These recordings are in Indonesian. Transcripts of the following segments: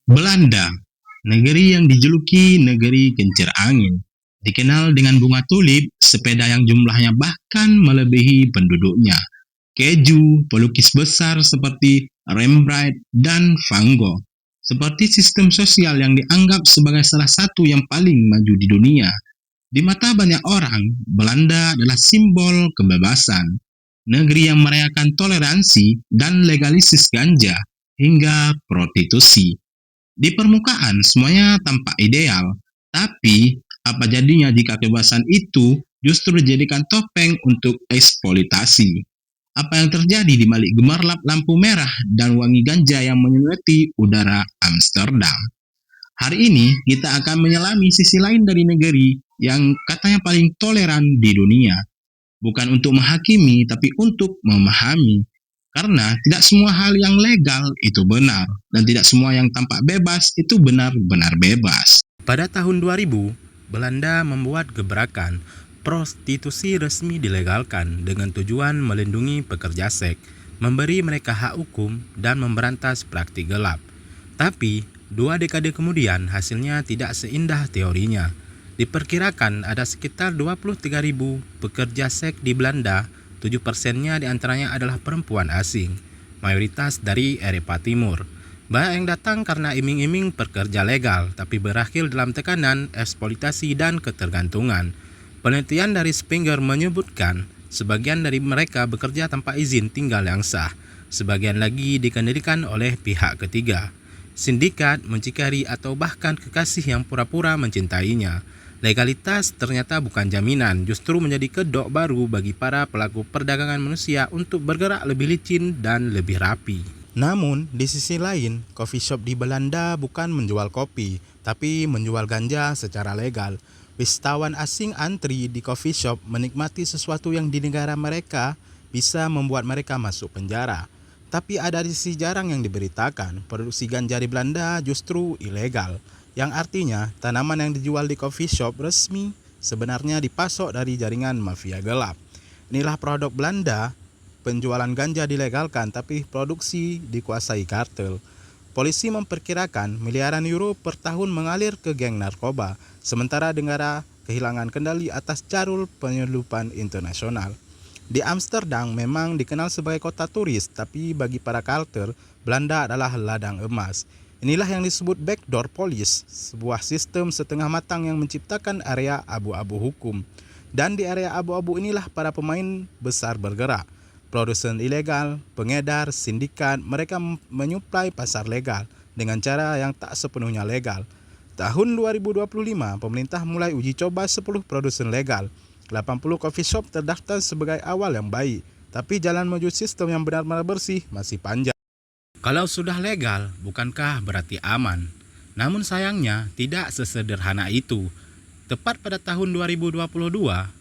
Belanda, negeri yang dijuluki negeri kincir angin, dikenal dengan bunga tulip, sepeda yang jumlahnya bahkan melebihi penduduknya, keju, pelukis besar seperti Rembrandt dan Van Gogh, seperti sistem sosial yang dianggap sebagai salah satu yang paling maju di dunia. Di mata banyak orang, Belanda adalah simbol kebebasan, negeri yang merayakan toleransi dan legalisis ganja hingga prostitusi. Di permukaan semuanya tampak ideal, tapi apa jadinya jika kebebasan itu justru dijadikan topeng untuk eksploitasi? Apa yang terjadi di balik gemerlap lampu merah dan wangi ganja yang menyelimuti udara Amsterdam? Hari ini kita akan menyelami sisi lain dari negeri yang katanya paling toleran di dunia. Bukan untuk menghakimi, tapi untuk memahami. Karena tidak semua hal yang legal itu benar, dan tidak semua yang tampak bebas itu benar-benar bebas. Pada tahun 2000, Belanda membuat gebrakan prostitusi resmi dilegalkan dengan tujuan melindungi pekerja seks, memberi mereka hak hukum, dan memberantas praktik gelap. Tapi, 2 dekade kemudian hasilnya tidak seindah teorinya. Diperkirakan ada sekitar 23.000 pekerja seks di Belanda, 7%-nya diantaranya adalah perempuan asing, mayoritas dari Eropa Timur. Banyak yang datang karena iming-iming pekerja legal, tapi berakhir dalam tekanan, eksploitasi, dan ketergantungan. Penelitian dari Springer menyebutkan, sebagian dari mereka bekerja tanpa izin tinggal yang sah, sebagian lagi dikendalikan oleh pihak ketiga, sindikat, muncikari, atau bahkan kekasih yang pura-pura mencintainya. Legalitas ternyata bukan jaminan, justru menjadi kedok baru bagi para pelaku perdagangan manusia untuk bergerak lebih licin dan lebih rapi. Namun, di sisi lain, coffee shop di Belanda bukan menjual kopi, tapi menjual ganja secara legal. Wisatawan asing antri di coffee shop menikmati sesuatu yang di negara mereka bisa membuat mereka masuk penjara. Tapi ada sisi jarang yang diberitakan, produksi ganja di Belanda justru ilegal, yang artinya tanaman yang dijual di coffee shop resmi sebenarnya dipasok dari jaringan mafia gelap. Inilah produk Belanda. Penjualan ganja dilegalkan tapi produksi dikuasai kartel. Polisi memperkirakan miliaran euro per tahun mengalir ke geng narkoba, sementara negara kehilangan kendali atas jalur penyelundupan internasional. Di Amsterdam memang dikenal sebagai kota turis, tapi bagi para kartel, Belanda adalah ladang emas. Inilah yang disebut backdoor police, sebuah sistem setengah matang yang menciptakan area abu-abu hukum. Dan di area abu-abu inilah para pemain besar bergerak. Produsen ilegal, pengedar, sindikat, mereka menyuplai pasar legal dengan cara yang tak sepenuhnya legal. Tahun 2025, pemerintah mulai uji coba 10 produsen legal. 80 coffee shop terdaftar sebagai awal yang baik, tapi jalan menuju sistem yang benar-benar bersih masih panjang. Kalau sudah legal, bukankah berarti aman? Namun sayangnya, tidak sesederhana itu. Tepat pada tahun 2022,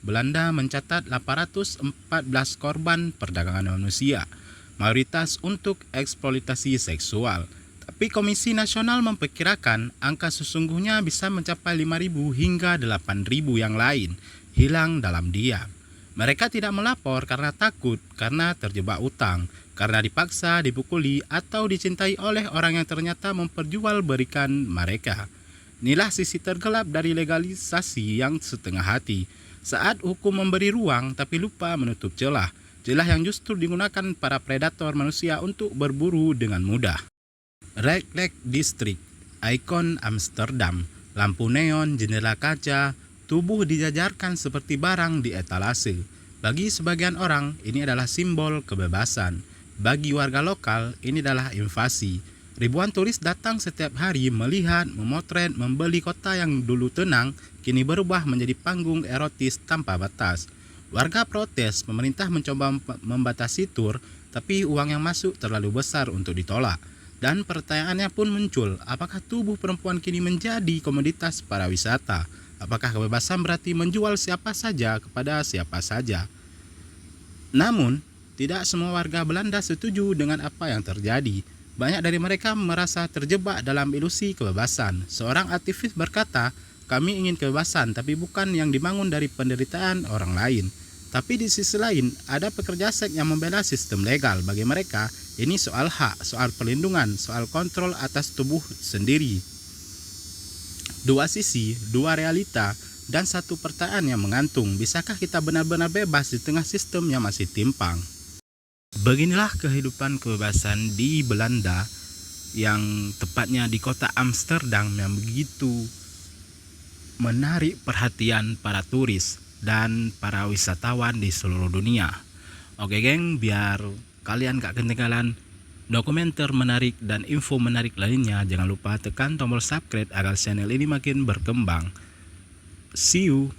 Belanda mencatat 814 korban perdagangan manusia, mayoritas untuk eksploitasi seksual. Tapi Komisi Nasional memperkirakan angka sesungguhnya bisa mencapai 5.000 hingga 8.000 yang lain hilang dalam diam. Mereka tidak melapor karena takut, karena terjebak utang, karena dipaksa, dipukuli, atau dicintai oleh orang yang ternyata memperjualbelikan mereka. Inilah sisi tergelap dari legalisasi yang setengah hati, saat hukum memberi ruang tapi lupa menutup celah yang justru digunakan para predator manusia untuk berburu dengan mudah. Red Lake District, ikon Amsterdam, lampu neon, jendela kaca, tubuh dijajarkan seperti barang di etalase. Bagi sebagian orang, ini adalah simbol kebebasan. Bagi warga lokal, ini adalah invasi. Ribuan turis datang setiap hari melihat, memotret, membeli kota yang dulu tenang, kini berubah menjadi panggung erotis tanpa batas. Warga protes, pemerintah mencoba membatasi tur, tapi uang yang masuk terlalu besar untuk ditolak. Dan pertanyaannya pun muncul, apakah tubuh perempuan kini menjadi komoditas para wisata? Apakah kebebasan berarti menjual siapa saja kepada siapa saja? Namun, tidak semua warga Belanda setuju dengan apa yang terjadi. Banyak dari mereka merasa terjebak dalam ilusi kebebasan. Seorang aktivis berkata, kami ingin kebebasan tapi bukan yang dibangun dari penderitaan orang lain. Tapi di sisi lain, ada pekerja seks yang membela sistem legal. Bagi mereka, Ini soal hak, soal perlindungan, soal kontrol atas tubuh sendiri. Dua sisi, dua realita, dan satu pertanyaan yang menggantung. Bisakah kita benar-benar bebas di tengah sistem yang masih timpang? Beginilah kehidupan kebebasan di Belanda, yang tepatnya di kota Amsterdam, yang begitu menarik perhatian para turis dan para wisatawan di seluruh dunia. Oke geng, biar kalian gak ketinggalan dokumenter menarik dan info menarik lainnya, jangan lupa tekan tombol subscribe agar channel ini makin berkembang. See you.